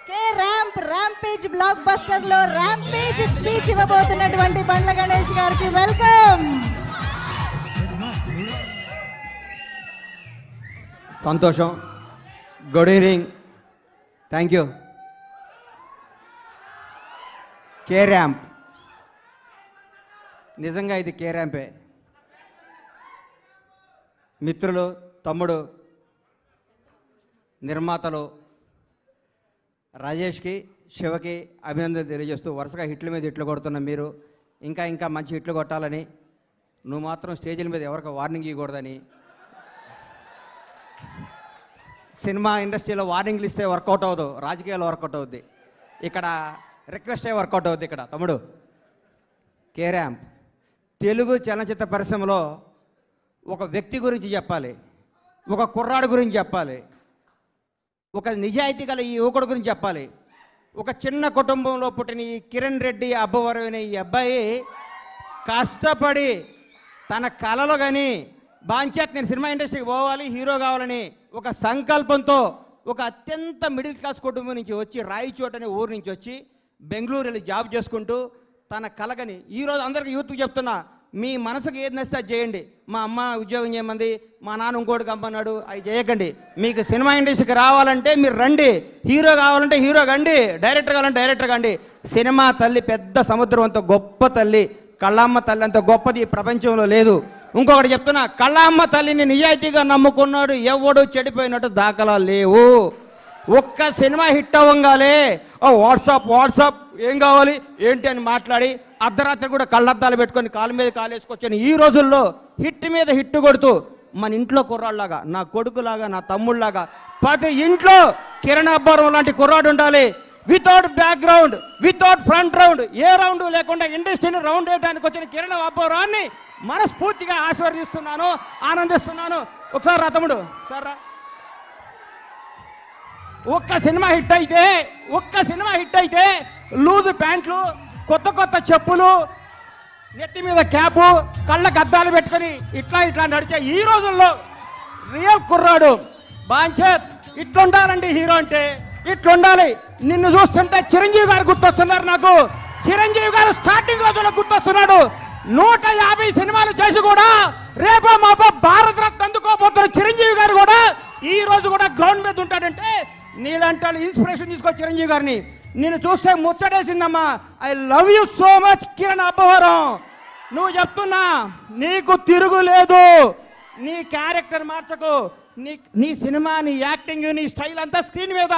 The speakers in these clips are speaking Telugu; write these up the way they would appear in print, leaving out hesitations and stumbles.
K ramp rampage block buster లో ర్యాంపేజ్ స్పీచ్ ఇవ్వబోతున్నటువంటి బండ్ల గణేష్ గారికి వెల్కమ్. సంతోషం. Good evening. Thank you. K ramp నిజంగా ఇది కే ర్యాంపే. మిత్రులు, తమ్ముడు, నిర్మాతలు రాజేష్కి, శివకి అభినందనలు తెలియజేస్తూ వరుసగా హిట్ల మీద హిట్లు కొడుతున్న మీరు ఇంకా ఇంకా మంచి హిట్లు కొట్టాలని, నువ్వు మాత్రం స్టేజీల మీద ఎవరికి వార్నింగ్ ఇవ్వకూడదని, సినిమా ఇండస్ట్రీలో వార్నింగ్లు ఇస్తే వర్కౌట్ అవ్వదు, రాజకీయాల్లో వర్కౌట్ అవుద్ది, ఇక్కడ రిక్వెస్టే వర్కౌట్ అవుద్ది. ఇక్కడ తమ్ముడు కే ర్యాంప్ తెలుగు చలనచిత్ర పరిశ్రమలో ఒక వ్యక్తి గురించి చెప్పాలి, ఒక కుర్రాడు గురించి చెప్పాలి, ఒక నిజాయితీ గల ఈ యువకుడు గురించి చెప్పాలి. ఒక చిన్న కుటుంబంలో పుట్టిన ఈ కిరణ్ రెడ్డి అబ్బవరం అనే ఈ అబ్బాయి కష్టపడి తన కళలో కానీ బాంచేత్ నేను సినిమా ఇండస్ట్రీకి పోవాలి, హీరో కావాలని ఒక సంకల్పంతో ఒక అత్యంత మిడిల్ క్లాస్ కుటుంబం నుంచి వచ్చి రాయచోట్ అనే ఊరు నుంచి వచ్చి బెంగళూరు వెళ్ళి జాబ్ చేసుకుంటూ తన కలగని ఈరోజు అందరికీ యూత్కి చెప్తున్నా, మీ మనసుకు ఏది నచ్చితే అది చేయండి. మా అమ్మ ఉద్యోగం చేయమంది, మా నాన్న ఇంకోటి కమ్మన్నాడు, అవి చేయకండి. మీకు సినిమా ఇండస్ట్రీకి రావాలంటే మీరు రండి, హీరో కావాలంటే హీరో కండి, డైరెక్టర్ కావాలంటే డైరెక్టర్ కండి. సినిమా తల్లి పెద్ద సముద్రం అంత గొప్ప తల్లి, కళ్ళమ్మ తల్లి అంత గొప్పది ఈ ప్రపంచంలో లేదు. ఇంకొకటి చెప్తున్నా, కళ్ళమ్మ తల్లిని నిజాయితీగా నమ్ముకున్నాడు ఎవడు చెడిపోయినట్టు దాఖలాలు లేవు. ఒక్క సినిమా హిట్ అవ్వగానే వాట్సాప్ ఏం కావాలి ఏంటి అని మాట్లాడి అర్ధరాత్రి కూడా కళ్ళద్దాలు పెట్టుకొని కాలు మీద కాలేసుకొచ్చాను. ఈ రోజుల్లో హిట్ మీద హిట్ కొడుతూ మన ఇంట్లో కుర్రాళ్ళలాగా, నా కొడుకులాగా, నా తమ్ముళ్ళలాగా ప్రతి ఇంట్లో కిరణ్ అబ్బవరం లాంటి కుర్రాడు ఉండాలి. Without background, without front round, ఏ రౌండ్ లేకుండా ఇండస్ట్రీని రౌండ్ వేయడానికి వచ్చిన కిరణ్ అబ్బవరాన్ని మనస్ఫూర్తిగా ఆశీర్వదిస్తున్నాను, ఆనందిస్తున్నాను. ఒకసారి రా తమ్ముడు, ఒకసారి రా. ఒక్క సినిమా హిట్ అయితే లూజు ప్యాంట్లు, కొత్త కొత్త చెప్పులు, నెత్తి మీద క్యాపు, కళ్ళకు అద్దాలు పెట్టుకొని ఇట్లా నడిచే ఈ రోజుల్లో రియల్ కుర్రాడు బాంచేత్ ఇట్లుండాలండి. హీరో అంటే ఇట్లుండాలి. నిన్ను చూస్తుంటే చిరంజీవి గారు గుర్తొస్తున్నారు నాకు. చిరంజీవి గారు స్టార్టింగ్ రోజుల్లో గుర్తొస్తున్నాడు. 150 సినిమాలు చేసి కూడా రేపో మాపో భారత రత్న అందుకోబోతున్న చిరంజీవి గారు కూడా ఈ రోజు కూడా గ్రౌండ్ మీద ఉంటాడంటే నీలాంటి ఇన్స్పిరేషన్ తీసుకో చిరంజీవి గారిని. నేను చూస్తే ముచ్చటేసిందమ్మా. I love you so much Kiran Abbavaram. నువ్వు చెప్తున్నా, నీకు తిరుగులేదు. నీ క్యారెక్టర్ మార్చకు. నీ సినిమా, నీ యాక్టింగ్, నీ స్టైల్ అంతా స్క్రీన్ మీద,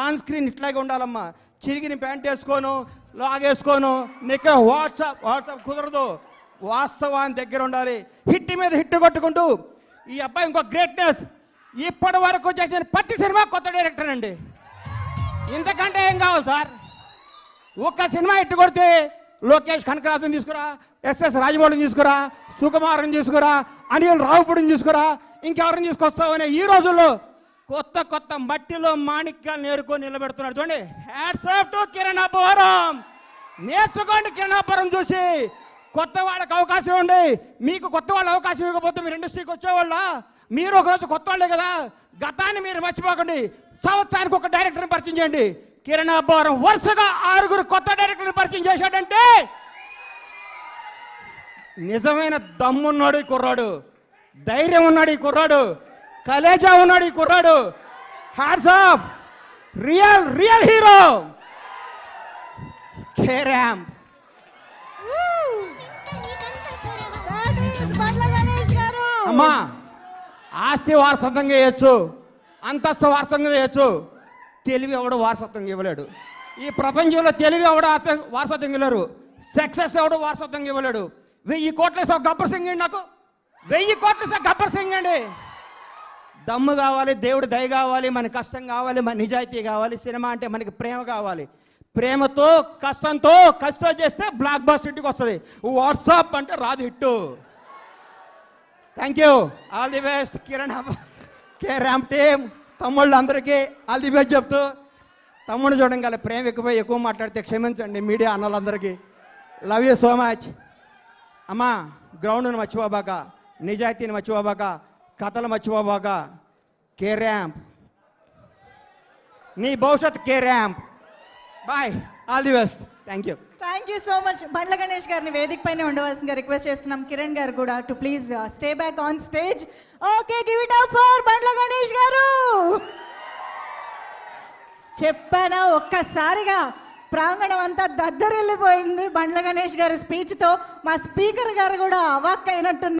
ఆన్ స్క్రీన్ ఇట్లాగే ఉండాలమ్మా. చిరిగిన ప్యాంట్ వేసుకోను, లాగేసుకోను, నీకు వాట్సాప్ కుదరదు. వాస్తవాన్ని దగ్గర ఉండాలి. హిట్ మీద హిట్ కొట్టుకుంటూ ఈ అబ్బాయి ఇంకో గ్రేట్నెస్. ఇప్పటి వరకు చేసిన ప్రతి సినిమా కొత్త డైరెక్టర్ అండి. ఇంతకంటే ఏం కావాలి సార్? ఒక్క సినిమా హిట్ కొడితే లోకేష్ కనకరాజుని తీసుకురా, ఎస్ఎస్ రాజమౌళిని తీసుకురా, సుకుమార్ని తీసుకురా, అనిల్ రావుపూడిని తీసుకురా, ఇంకెవరిని తీసుకొస్తావనే ఈ రోజుల్లో కొత్త మట్టిలో మాణిక్యాలు నేర్కొని నిలబెడుతున్నాడు. చూడండి, hats off to Kiran Abbavaram. నేర్చుకోండి కిరణ్ అబ్బవరం చూసి. కొత్త వాళ్ళకి అవకాశం ఇవ్వండి. మీకు కొత్త వాళ్ళ అవకాశం ఇవ్వకపోతే మీరు ఇండస్ట్రీకి వచ్చేవాళ్ళ? మీరు ఒకరోజు కొత్త వాళ్ళే కదా. గతాన్ని మీరు మర్చిపోకండి. సంవత్సరానికి ఒక డైరెక్టర్ని పరిచయం చేయండి. కిరణ్ అబ్బవరం వరుసగా 6 కొత్త డైరెక్టర్ని పరిచయం చేశాడంటే నిజమైన దమ్మున్నాడు ఈ కుర్రాడు, ధైర్యం ఉన్నాడు ఈ కుర్రాడు, కలేజా ఉన్నాడు ఈ కుర్రాడు. Hats off, real hero K ramp. అమ్మా, ఆస్తి వారసత్వంగా చేయొచ్చు, అంతస్తు వారసత్వంగా చేయొచ్చు, తెలివి ఎవడు వారసత్వంగా ఇవ్వలేడు. ఈ ప్రపంచంలో తెలివి ఎవడు వారసత్వంగా ఇవ్వలేరు. సక్సెస్ ఎవడు వారసత్వంగా ఇవ్వలేడు. 1000 కోట్ల గబ్బర్ సింగ్ అండి. నాకు 1000 కోట్ల గబ్బర్ సింగ్ అండి. దమ్ము కావాలి, దేవుడి దయ కావాలి, మన కష్టం కావాలి, మన నిజాయితీ కావాలి. సినిమా అంటే మనకి ప్రేమ కావాలి. ప్రేమతో కష్టంతో చేస్తే బ్లాక్ బస్టర్ హిట్కి వస్తుంది. వాట్సాప్ అంటే రాదు hit. Thank you. All the best Kiran K ramp team. తమ్ముళ్ళు అందరికీ ఆల్ ది బెస్ట్ చెప్తూ, తమ్ముడు చూడండి ప్రేమ ఎక్కువ మాట్లాడితే క్షమించండి మీడియా అన్నలందరికీ. Love you so much. అమ్మా, గ్రౌండ్ను మర్చిపోబాక, నిజాయితీని మర్చిపోబాక, కథలు మర్చిపోబాక. కే ర్యాంప్ నీ భవిష్యత్ K ramp. Boy, all the best. Thank you. Thank you so much. Bandla Ganesh గారిని వేదిక పైన ఉండవలసిందిగా రిక్వెస్ట్ చేస్తున్నాం. కిరణ్ గారు కూడా to please stay back on stage. Okay, give it up for Bandla Ganesh గారు. చెప్పానా, ఒక్కసారిగా ప్రాంగణం అంతా దద్దరిల్లిపోయింది బండ్ల గణేష్ గారి స్పీచ్తో. మా స్పీకర్ గారు కూడా అవాక్కైనట్టు